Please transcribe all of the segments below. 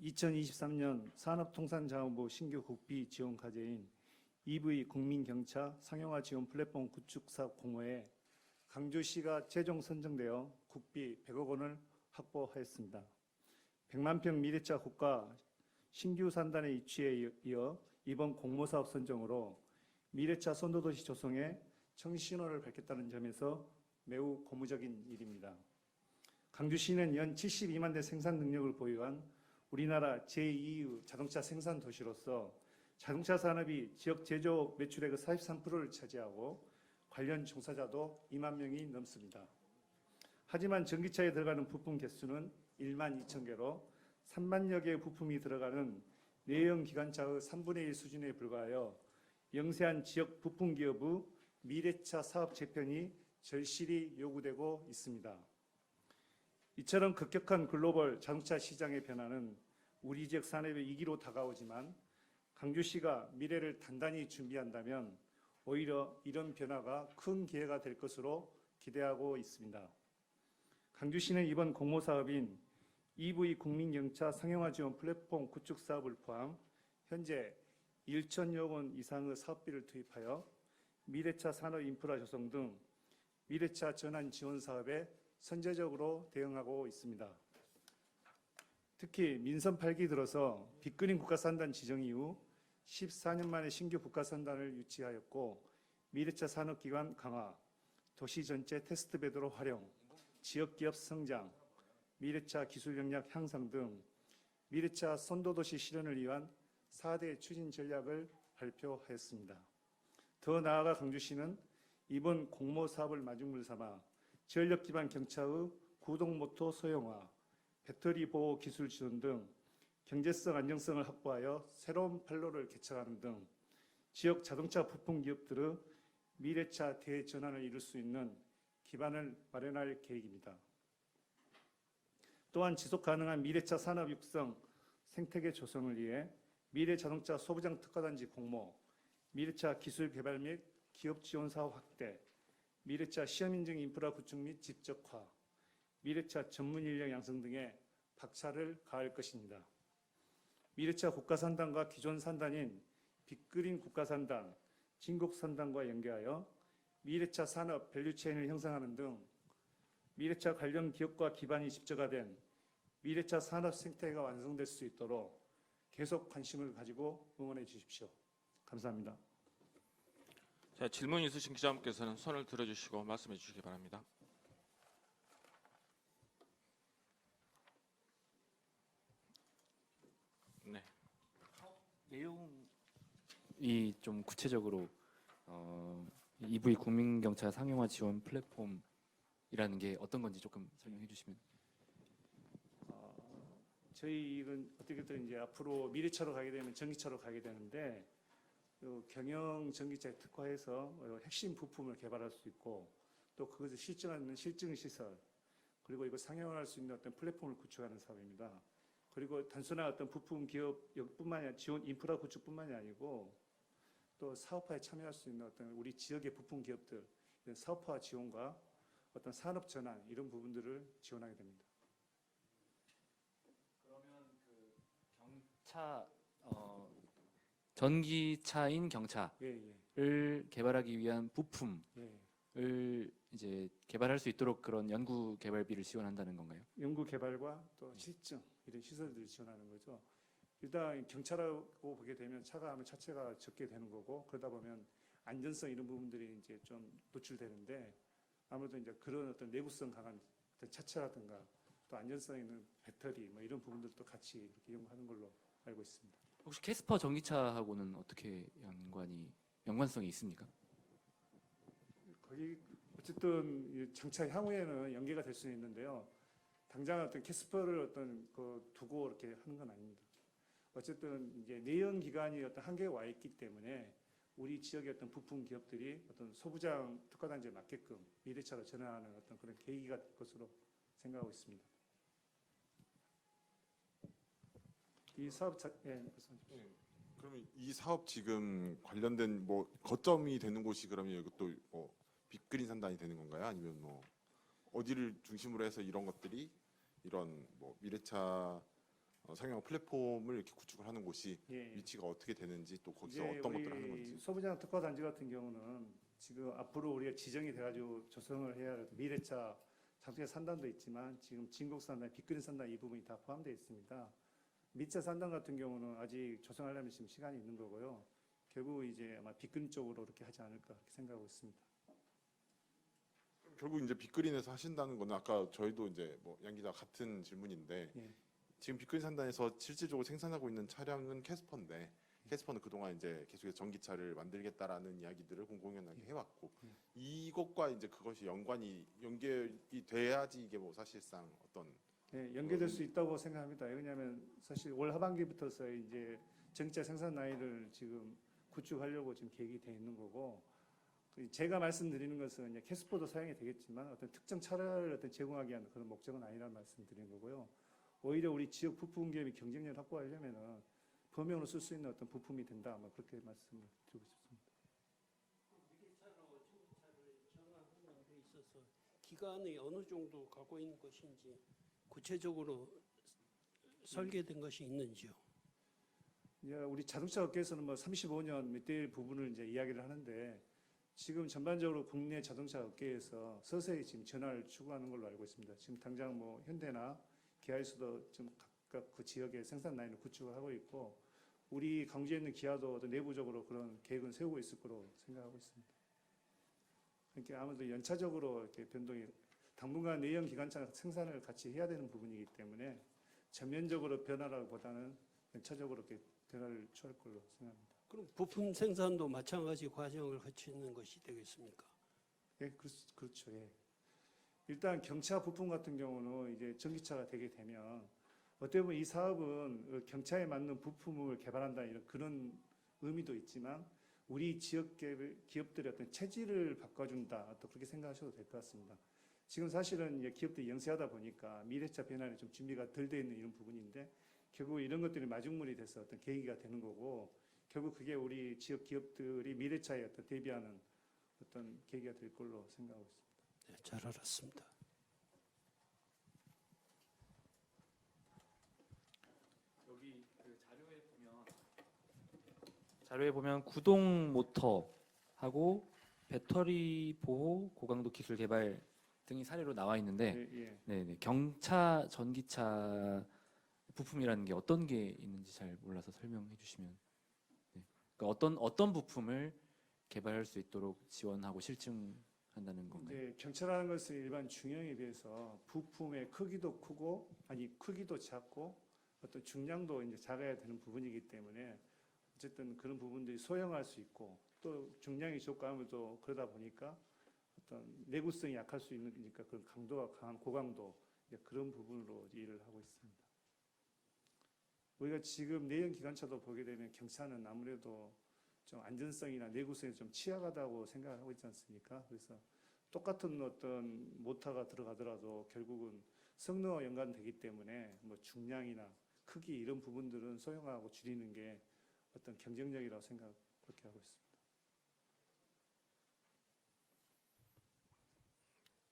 2023년 산업통상자원부 신규 국비 지원 과제인 EV 국민경차 상용화 지원 플랫폼 구축 사업 공모에 강주시가 최종 선정되어 국비 100억 원을 확보하였습니다. 100만 평 미래차 국가 신규 산단의 이취에 이어 이번 공모사업 선정으로 미래차 선도도시 조성에 청신호를 밝혔다는 점에서 매우 고무적인 일입니다. 강주시는 연 72만 대 생산 능력을 보유한 우리나라 제2의 자동차 생산 도시로서 자동차 산업이 지역 제조 매출액의 43%를 차지하고 관련 종사자도 2만 명이 넘습니다. 하지만 전기차에 들어가는 부품 개수는 1만 2천 개로 3만여 개의 부품이 들어가는 내연 기관차의 3분의 1 수준에 불과하여 영세한 지역 부품 기업의 미래차 사업 재편이 절실히 요구되고 있습니다. 이처럼 급격한 글로벌 자동차 시장의 변화는 우리 지역 산업의 위기로 다가오지만 강주시가 미래를 단단히 준비한다면 오히려 이런 변화가 큰 기회가 될 것으로 기대하고 있습니다. 강주시는 이번 공모사업인 EV 국민경차 상용화 지원 플랫폼 구축 사업을 포함 현재 1천여 원 이상의 사업비를 투입하여 미래차 산업 인프라 조성 등 미래차 전환 지원 사업에 선제적으로 대응하고 있습니다. 특히 민선 8기 들어서 빅그린 국가산단 지정 이후 14년 만에 신규 국가산단을 유치하였고 미래차 산업기관 강화, 도시 전체 테스트 배도로 활용, 지역기업 성장, 미래차 기술 역량 향상 등 미래차 선도도시 실현을 위한 4대 추진 전략을 발표하였습니다. 더 나아가 강주시는 이번 공모 사업을 마중물 삼아 전력 기반 경차의 구동모터 소형화, 배터리 보호 기술 지원 등 경제성 안정성을 확보하여 새로운 판로를 개척하는 등 지역 자동차 부품 기업들의 미래차 대전환을 이룰 수 있는 기반을 마련할 계획입니다. 또한 지속 가능한 미래차 산업 육성, 생태계 조성을 위해 미래자동차 소부장 특화단지 공모, 미래차 기술 개발 및 기업 지원 사업 확대, 미래차 시험 인증 인프라 구축 및 집적화, 미래차 전문 인력 양성 등에 박차를 가할 것입니다. 미래차 국가산단과 기존 산단인 빅그린 국가산단, 진국산단과 연계하여 미래차 산업 밸류체인을 형성하는 등 미래차 관련 기업과 기반이 집적화된 미래차 산업 생태계가 완성될 수 있도록 계속 관심을 가지고 응원해 주십시오. 감사합니다. 자, 질문 있으신 기자분께서는 손을 들어주시고 말씀해 주시기 바랍니다. 네. 내용이 좀 구체적으로 EV 국민경차 상용화 지원 플랫폼이라는 게 어떤 건지 조금 설명해 주시면. 저희는 어떻게든 이제 앞으로 미래차로 가게 되면 전기차로 가게 되는데 경영 전기차에 특화해서 핵심 부품을 개발할 수 있고 또 그것을 실증하는 실증 시설 그리고 이거 상용화할 수 있는 어떤 플랫폼을 구축하는 사업입니다. 그리고 단순한 어떤 부품 기업뿐만이 아니라 지원 인프라 구축뿐만이 아니고 또 사업화에 참여할 수 있는 어떤 우리 지역의 부품 기업들 이런 사업화 지원과 어떤 산업 전환 이런 부분들을 지원하게 됩니다. 그러면 그 경차 전기차인 경차를 개발하기 위한 부품을 이제 개발할 수 있도록 그런 연구 개발비를 지원한다는 건가요? 연구 개발과 또 실증 이런 시설들을 지원하는 거죠. 일단 경차라고 보게 되면 차가 하면 차체가 적게 되는 거고 그러다 보면 안전성 이런 부분들이 이제 좀 노출되는데 아무래도 이제 그런 어떤 내구성 강한 어떤 차체라든가 또 안전성 있는 배터리 뭐 이런 부분들도 같이 이렇게 이용하는 걸로 알고 있습니다. 혹시 캐스퍼 전기차하고는 어떻게 연관성이 있습니까? 거기 어쨌든 장차 향후에는 연계가 될 수 있는데요. 당장 어떤 캐스퍼를 어떤 두고 이렇게 하는 건 아닙니다. 어쨌든 이제 내연 기관이 어떤 한계에 와 있기 때문에 우리 지역의 어떤 부품 기업들이 어떤 소부장 특화단지에 맞게끔 미래차로 전환하는 어떤 그런 계기가 될 것으로 생각하고 있습니다. 이 사업 그러면 이 사업 지금 관련된 뭐 거점이 되는 곳이 그러면 이것도 뭐 빅그린 산단이 되는 건가요? 아니면 뭐 어디를 중심으로 해서 이런 것들이 이런 뭐 미래차 상용화 플랫폼을 이렇게 구축을 하는 곳이 예. 위치가 어떻게 되는지 또 거기서 이제 어떤 우리 것들을 하는 건지. 소부장 특화단지 같은 경우는 지금 앞으로 우리가 지정이 돼가지고 조성을 해야 할 미래차 자동차 산단도 있지만 지금 진국 산단, 빅그린 산단 이 부분이 다 포함되어 있습니다. 미차 산단 같은 경우는 아직 조성하려면 지금 시간이 있는 거고요. 결국 이제 아마 빅그린 쪽으로 이렇게 하지 않을까 그렇게 생각하고 있습니다. 결국 이제 빅그린에서 하신다는 거는 아까 저희도 이제 뭐 양 기자 같은 질문인데 예. 지금 빅그린 산단에서 실질적으로 생산하고 있는 차량은 캐스퍼인데 캐스퍼는 그동안 이제 계속해서 전기차를 만들겠다라는 이야기들을 공공연하게 해왔고 이것과 이제 그것이 연결이 돼야지 이게 뭐 사실상 어떤 네, 연계될 수 있다고 생각합니다. 왜냐하면 사실 올 하반기부터서 이제 전기차 생산 라인을 지금 구축하려고 지금 계획이 돼 있는 거고, 제가 말씀드리는 것은 이제 캐스퍼도 사용이 되겠지만 어떤 특정 차를 어떤 제공하기 위한 그런 목적은 아니라는 말씀드리는 거고요. 오히려 우리 지역 부품 기업이 경쟁력을 확보하려면은 범용으로 쓸 수 있는 어떤 부품이 된다. 뭐 그렇게 말씀을 드리고 싶습니다. 미래차로 중고차를 전환하는 데 있어서 기간이 어느 정도 갖고 있는 것인지 구체적으로 설계된 것이 있는지요? 이제 우리 자동차 업계에서는 뭐 35년 몇 대일 부분을 이제 이야기를 하는데 지금 전반적으로 국내 자동차 업계에서 서서히 지금 전환을 추구하는 걸로 알고 있습니다. 지금 당장 뭐 현대나 기아에서도 좀 각각 그 지역의 생산 라인을 구축을 하고 있고 우리 광주에 있는 기아도 어떤 내부적으로 그런 계획은 세우고 있을 거로 생각하고 있습니다. 그러니까 아무래도 연차적으로 이렇게 변동이 당분간 내연 기관차 생산을 같이 해야 되는 부분이기 때문에 전면적으로 변화라기보다는 연차적으로 이렇게 변화를 취할 걸로 생각합니다. 그럼 부품 생산도 마찬가지 과정을 거치는 것이 되겠습니까? 예, 그렇죠. 예. 일단 경차 부품 같은 경우는 이제 전기차가 되게 되면 어떻게 보면 이 사업은 경차에 맞는 부품을 개발한다 이런 그런 의미도 있지만 우리 지역 기업들의 어떤 체질을 바꿔준다 또 그렇게 생각하셔도 될 것 같습니다. 지금 사실은 이제 기업들이 영세하다 보니까 미래차 변화에 좀 준비가 덜 돼 있는 이런 부분인데 결국 이런 것들이 마중물이 돼서 어떤 계기가 되는 거고 결국 그게 우리 지역 기업들이 미래차에 어떤 대비하는 어떤 계기가 될 걸로 생각하고 있습니다. 네, 잘 알았습니다. 여기 그 자료에 보면 구동 모터하고 배터리 보호 고강도 기술 개발 등이 사례로 나와 있는데 예, 예. 네네 경차 전기차 부품이라는 게 어떤 게 있는지 잘 몰라서 설명해 주시면 네. 그러니까 어떤 부품을 개발할 수 있도록 지원하고 실증한다는 건가요? 이제 경차라는 것은 일반 중형에 비해서 부품의 크기도 크고 아니 크기도 작고 어떤 중량도 이제 작아야 되는 부분이기 때문에 어쨌든 그런 부분들이 소형할 수 있고 또 중량이 적고 아무래도 그러다 보니까 어떤 내구성이 약할 수 있으니까 그런 강도가 강한 고강도 그런 부분으로 일을 하고 있습니다. 우리가 지금 내연 기관차도 보게 되면 경차는 아무래도 좀 안전성이나 내구성이 좀 취약하다고 생각하고 있지 않습니까? 그래서 똑같은 어떤 모터가 들어가더라도 결국은 성능과 연관되기 때문에 뭐 중량이나 크기 이런 부분들은 소형화하고 줄이는 게 어떤 경쟁력이라고 생각 그렇게 하고 있습니다.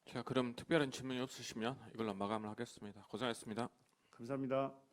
자, 그럼 특별한 질문이 없으시면 이걸로 마감을 하겠습니다. 고생하셨습니다. 감사합니다.